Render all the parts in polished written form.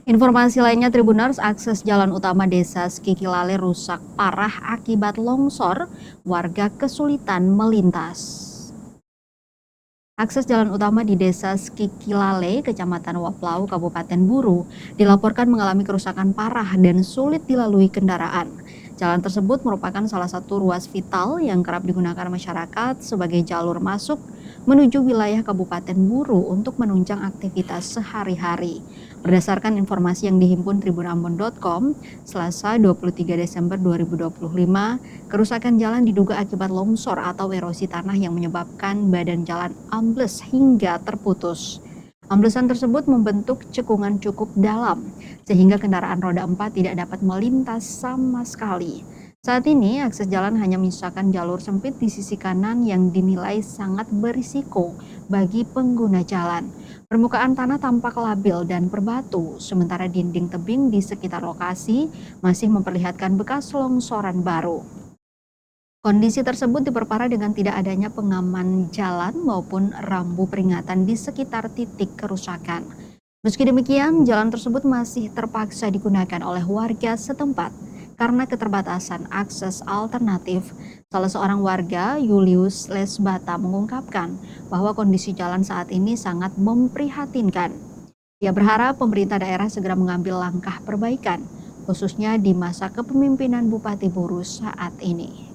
Informasi lainnya, Tribuners, akses jalan utama desa Skikilale rusak parah akibat longsor, warga kesulitan melintas. Akses jalan utama di desa Skikilale, Kecamatan Waplau, Kabupaten Buru, dilaporkan mengalami kerusakan parah dan sulit dilalui kendaraan. Jalan tersebut merupakan salah satu ruas vital yang kerap digunakan masyarakat sebagai jalur masuk menuju wilayah Kabupaten Buru untuk menunjang aktivitas sehari-hari. Berdasarkan informasi yang dihimpun tribunambon.com, Selasa 23 Desember 2025, kerusakan jalan diduga akibat longsor atau erosi tanah yang menyebabkan badan jalan ambles hingga terputus. Amblesan tersebut membentuk cekungan cukup dalam, sehingga kendaraan roda 4 tidak dapat melintas sama sekali. Saat ini, akses jalan hanya menyisakan jalur sempit di sisi kanan yang dinilai sangat berisiko bagi pengguna jalan. Permukaan tanah tampak labil dan berbatu, sementara dinding tebing di sekitar lokasi masih memperlihatkan bekas longsoran baru. Kondisi tersebut diperparah dengan tidak adanya pengaman jalan maupun rambu peringatan di sekitar titik kerusakan. Meski demikian, jalan tersebut masih terpaksa digunakan oleh warga setempat karena keterbatasan akses alternatif. Salah seorang warga, Julius Lesbata, mengungkapkan bahwa kondisi jalan saat ini sangat memprihatinkan. Ia berharap pemerintah daerah segera mengambil langkah perbaikan, khususnya di masa kepemimpinan Bupati Buru saat ini.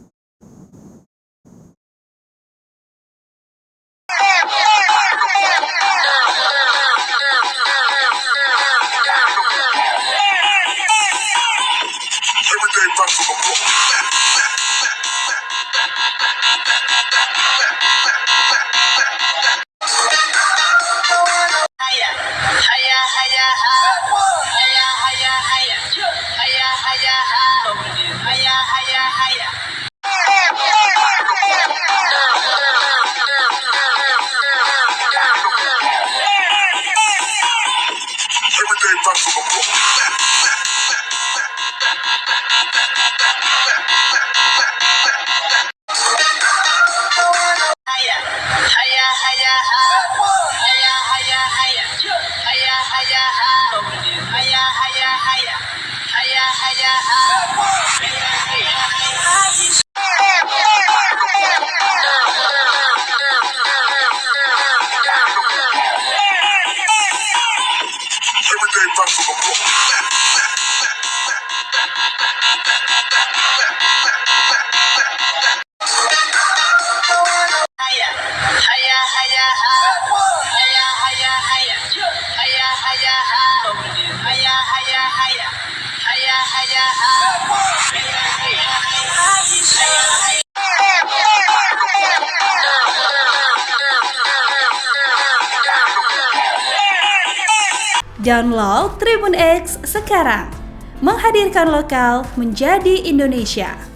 Download Tribun X sekarang, menghadirkan lokal menjadi Indonesia.